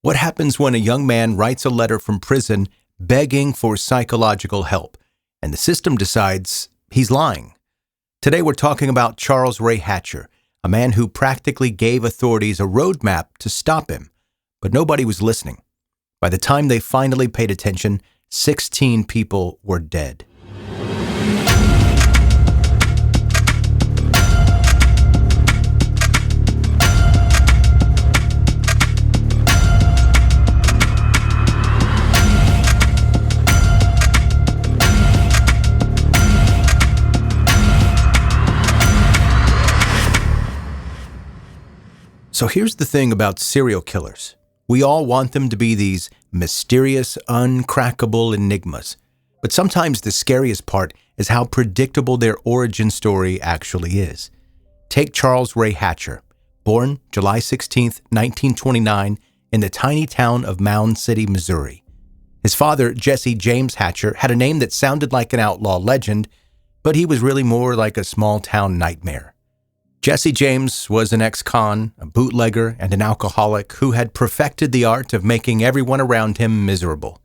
What happens when a young man writes a letter from prison begging for psychological help, and the system decides he's lying? Today we're talking about Charles Ray Hatcher, a man who practically gave authorities a roadmap to stop him, but nobody was listening. By the time they finally paid attention, 16 people were dead. So here's the thing about serial killers. We all want them to be these mysterious, uncrackable enigmas. But sometimes the scariest part is how predictable their origin story actually is. Take Charles Ray Hatcher, born July 16, 1929, in the tiny town of Mound City, Missouri. His father, Jesse James Hatcher, had a name that sounded like an outlaw legend, but he was really more like a small-town nightmare. Jesse James was an ex-con, a bootlegger, and an alcoholic who had perfected the art of making everyone around him miserable.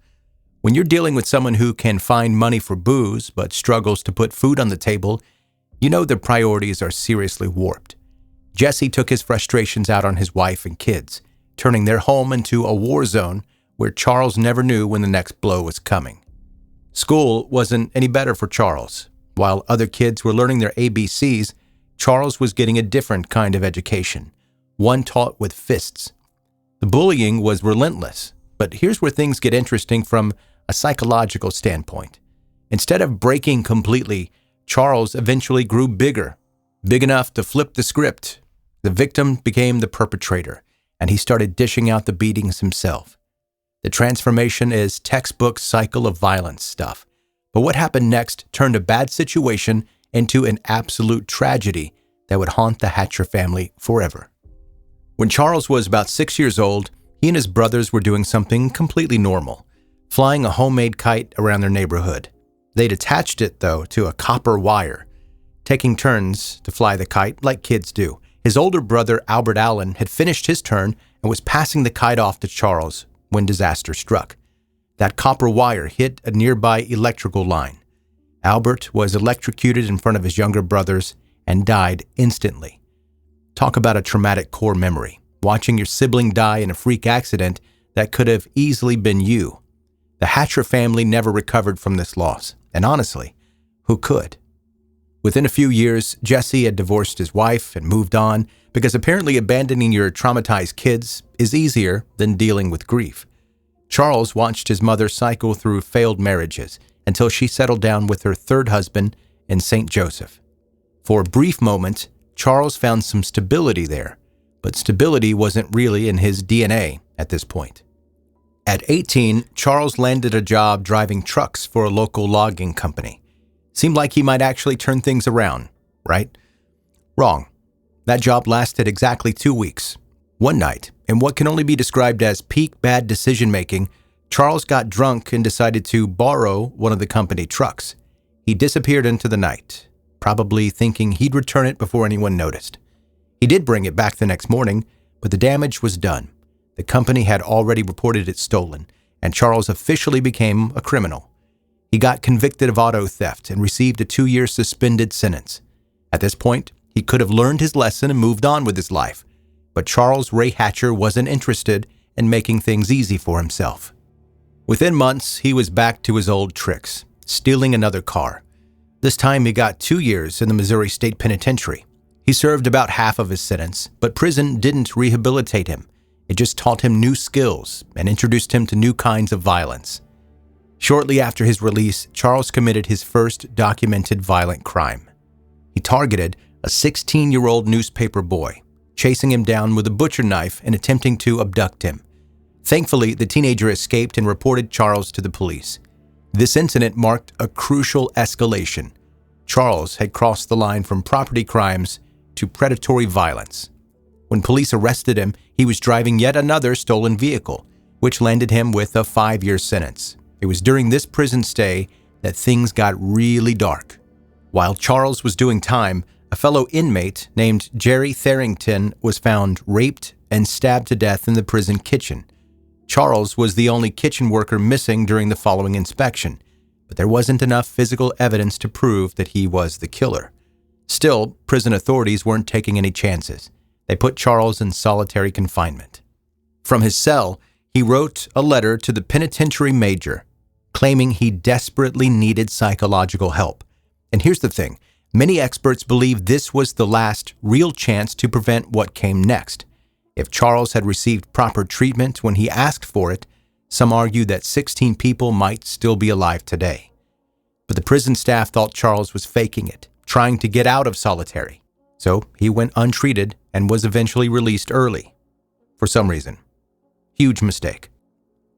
When you're dealing with someone who can find money for booze but struggles to put food on the table, you know their priorities are seriously warped. Jesse took his frustrations out on his wife and kids, turning their home into a war zone where Charles never knew when the next blow was coming. School wasn't any better for Charles. While other kids were learning their ABCs, Charles was getting a different kind of education, one taught with fists. The bullying was relentless, but here's where things get interesting from a psychological standpoint. Instead of breaking completely, Charles eventually grew bigger, big enough to flip the script. The victim became the perpetrator, and he started dishing out the beatings himself. The transformation is textbook cycle of violence stuff. But what happened next turned a bad situation into an absolute tragedy that would haunt the Hatcher family forever. When Charles was about 6 years old, he and his brothers were doing something completely normal, flying a homemade kite around their neighborhood. They'd attached it, though, to a copper wire, taking turns to fly the kite like kids do. His older brother, Albert Allen, had finished his turn and was passing the kite off to Charles when disaster struck. That copper wire hit a nearby electrical line. Albert was electrocuted in front of his younger brothers and died instantly. Talk about a traumatic core memory, watching your sibling die in a freak accident that could have easily been you. The Hatcher family never recovered from this loss, and honestly, who could? Within a few years, Jesse had divorced his wife and moved on because apparently abandoning your traumatized kids is easier than dealing with grief. Charles watched his mother cycle through failed marriages until she settled down with her third husband in St. Joseph. For a brief moment, Charles found some stability there, but stability wasn't really in his DNA at this point. At 18, Charles landed a job driving trucks for a local logging company. Seemed like he might actually turn things around, right? Wrong. That job lasted exactly 2 weeks. One night, in what can only be described as peak bad decision-making, Charles got drunk and decided to borrow one of the company trucks. He disappeared into the night, probably thinking he'd return it before anyone noticed. He did bring it back the next morning, but the damage was done. The company had already reported it stolen, and Charles officially became a criminal. He got convicted of auto theft and received a 2-year suspended sentence. At this point, he could have learned his lesson and moved on with his life. But Charles Ray Hatcher wasn't interested in making things easy for himself. Within months, he was back to his old tricks, stealing another car. This time he got 2 years in the Missouri State Penitentiary. He served about half of his sentence, but prison didn't rehabilitate him. It just taught him new skills and introduced him to new kinds of violence. Shortly after his release, Charles committed his first documented violent crime. He targeted a 16-year-old newspaper boy, chasing him down with a butcher knife and attempting to abduct him. Thankfully, the teenager escaped and reported Charles to the police. This incident marked a crucial escalation. Charles had crossed the line from property crimes to predatory violence. When police arrested him, he was driving yet another stolen vehicle, which landed him with a 5-year sentence. It was during this prison stay that things got really dark. While Charles was doing time, a fellow inmate named Jerry Tharrington was found raped and stabbed to death in the prison kitchen. Charles was the only kitchen worker missing during the following inspection, but there wasn't enough physical evidence to prove that he was the killer. Still, prison authorities weren't taking any chances. They put Charles in solitary confinement. From his cell, he wrote a letter to the penitentiary major, claiming he desperately needed psychological help. And here's the thing, many experts believe this was the last real chance to prevent what came next. If Charles had received proper treatment when he asked for it, some argue that 16 people might still be alive today. But the prison staff thought Charles was faking it, trying to get out of solitary. So he went untreated and was eventually released early. For some reason. Huge mistake.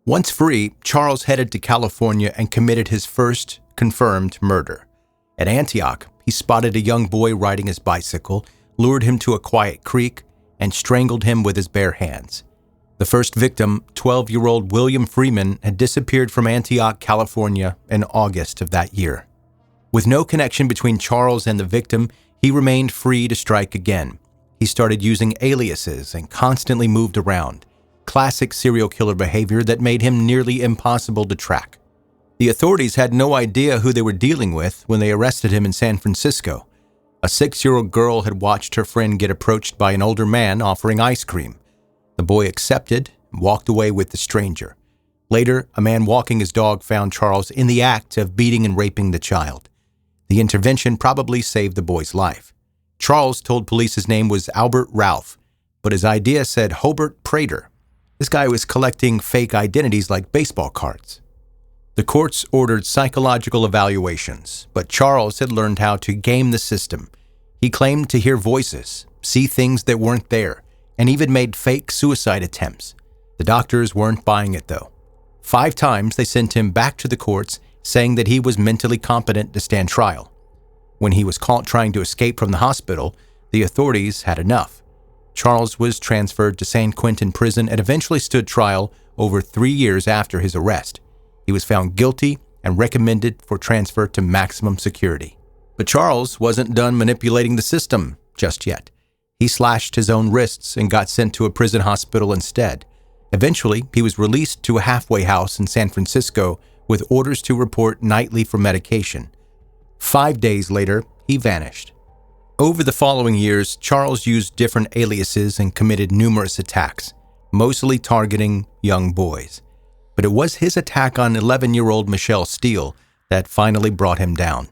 Once free, Charles headed to California and committed his first confirmed murder. At Antioch, he spotted a young boy riding his bicycle, lured him to a quiet creek, and strangled him with his bare hands. The first victim, 12-year-old William Freeman, had disappeared from Antioch, California in August of that year. With no connection between Charles and the victim, he remained free to strike again. He started using aliases and constantly moved around. Classic serial killer behavior that made him nearly impossible to track. The authorities had no idea who they were dealing with when they arrested him in San Francisco. A 6-year-old girl had watched her friend get approached by an older man offering ice cream. The boy accepted and walked away with the stranger. Later, a man walking his dog found Charles in the act of beating and raping the child. The intervention probably saved the boy's life. Charles told police his name was Albert Ralph, but his idea said Hobart Prater. This guy was collecting fake identities like baseball cards. The courts ordered psychological evaluations, but Charles had learned how to game the system. He claimed to hear voices, see things that weren't there, and even made fake suicide attempts. The doctors weren't buying it, though. 5 times they sent him back to the courts, saying that he was mentally competent to stand trial. When he was caught trying to escape from the hospital, the authorities had enough. Charles was transferred to San Quentin prison and eventually stood trial over 3 years after his arrest. He was found guilty and recommended for transfer to maximum security. But Charles wasn't done manipulating the system just yet. He slashed his own wrists and got sent to a prison hospital instead. Eventually, he was released to a halfway house in San Francisco with orders to report nightly for medication. 5 days later, he vanished. Over the following years, Charles used different aliases and committed numerous attacks, mostly targeting young boys. But it was his attack on 11-year-old Michelle Steele that finally brought him down.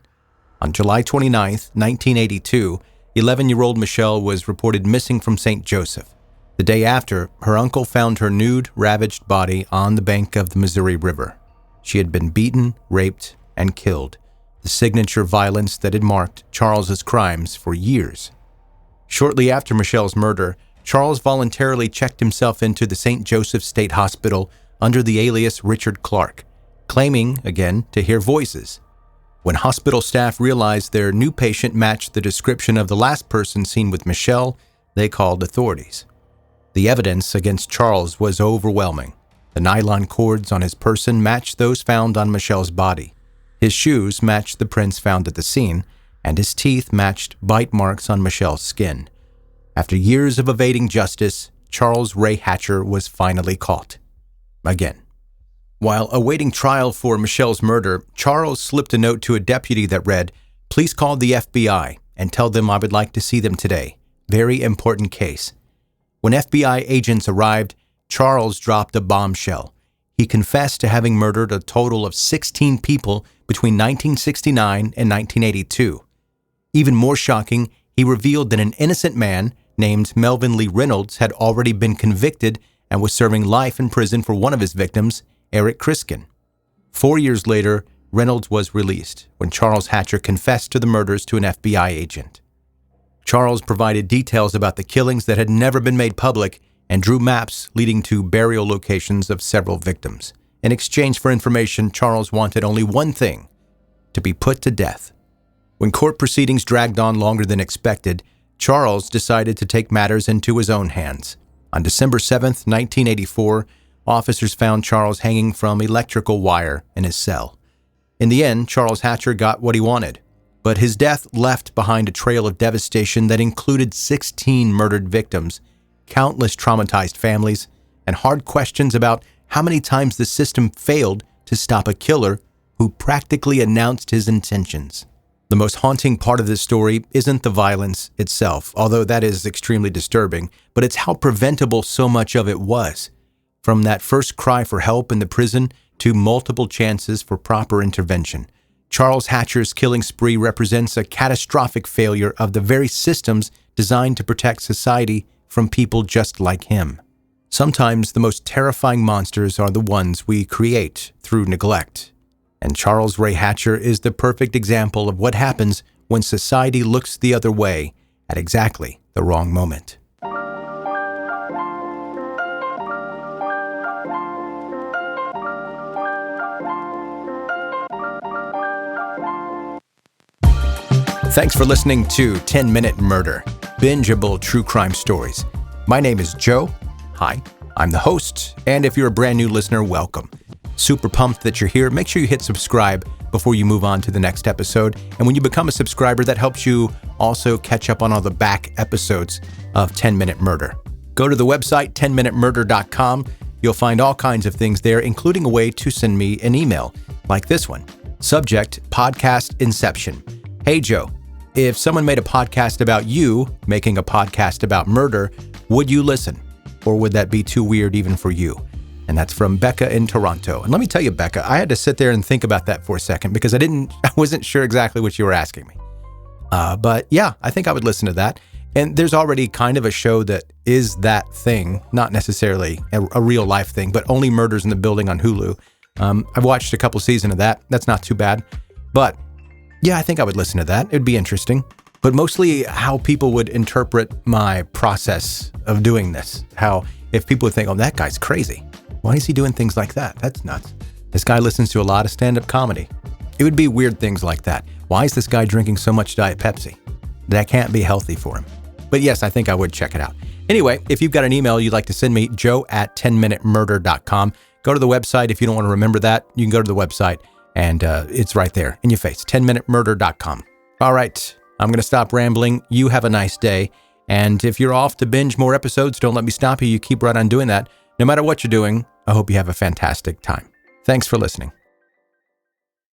On July 29, 1982, 11-year-old Michelle was reported missing from St. Joseph. The day after, her uncle found her nude, ravaged body on the bank of the Missouri River. She had been beaten, raped, and killed, the signature violence that had marked Charles's crimes for years. Shortly after Michelle's murder, Charles voluntarily checked himself into the St. Joseph State Hospital under the alias Richard Clark, claiming, again, to hear voices. When hospital staff realized their new patient matched the description of the last person seen with Michelle, they called authorities. The evidence against Charles was overwhelming. The nylon cords on his person matched those found on Michelle's body. His shoes matched the prints found at the scene, and his teeth matched bite marks on Michelle's skin. After years of evading justice, Charles Ray Hatcher was finally caught. Again. While awaiting trial for Michelle's murder, Charles slipped a note to a deputy that read, "Please call the FBI and tell them I would like to see them today. Very important case." When FBI agents arrived, Charles dropped a bombshell. He confessed to having murdered a total of 16 people between 1969 and 1982. Even more shocking, he revealed that an innocent man named Melvin Lee Reynolds had already been convicted and was serving life in prison for one of his victims, Eric Criskin. 4 years later, Reynolds was released when Charles Hatcher confessed to the murders to an FBI agent. Charles provided details about the killings that had never been made public and drew maps leading to burial locations of several victims. In exchange for information, Charles wanted only one thing: to be put to death. When court proceedings dragged on longer than expected, Charles decided to take matters into his own hands. On December 7, 1984, officers found Charles hanging from electrical wire in his cell. In the end, Charles Hatcher got what he wanted, but his death left behind a trail of devastation that included 16 murdered victims, countless traumatized families, and hard questions about how many times the system failed to stop a killer who practically announced his intentions. The most haunting part of this story isn't the violence itself, although that is extremely disturbing, but it's how preventable so much of it was. From that first cry for help in the prison to multiple chances for proper intervention. Charles Hatcher's killing spree represents a catastrophic failure of the very systems designed to protect society from people just like him. Sometimes the most terrifying monsters are the ones we create through neglect. And Charles Ray Hatcher is the perfect example of what happens when society looks the other way at exactly the wrong moment. Thanks for listening to 10 Minute Murder, bingeable true crime stories. My name is Joe. Hi, I'm the host, and if you're a brand new listener, welcome. Super pumped that you're here. Make sure you hit subscribe before you move on to the next episode. And when you become a subscriber, that helps you also catch up on all the back episodes of 10 Minute Murder. Go to the website, 10minutemurder.com. You'll find all kinds of things there, including a way to send me an email, like this one. Subject, Podcast Inception. Hey, Joe. If someone made a podcast about you making a podcast about murder, would you listen? Or would that be too weird even for you? And that's from Becca in Toronto. And let me tell you, Becca, I had to sit there and think about that for a second because I wasn't sure exactly what you were asking me. But yeah, I think I would listen to that. And there's already kind of a show that is that thing, not necessarily a real life thing, but Only Murders in the Building on Hulu. I've watched a couple seasons of that. That's not too bad. But yeah, I think I would listen to that. It'd be interesting. But mostly how people would interpret my process of doing this. How if people would think, oh, that guy's crazy. Why is he doing things like that? That's nuts. This guy listens to a lot of stand-up comedy. It would be weird things like that. Why is this guy drinking so much Diet Pepsi? That can't be healthy for him. But yes, I think I would check it out. Anyway, if you've got an email you'd like to send me, joe@10minutemurder.com. Go to the website. If you don't want to remember that, you can go to the website. And it's right there in your face, 10minutemurder.com. All right, I'm going to stop rambling. You have a nice day. And if you're off to binge more episodes, don't let me stop you. You keep right on doing that. No matter what you're doing, I hope you have a fantastic time. Thanks for listening.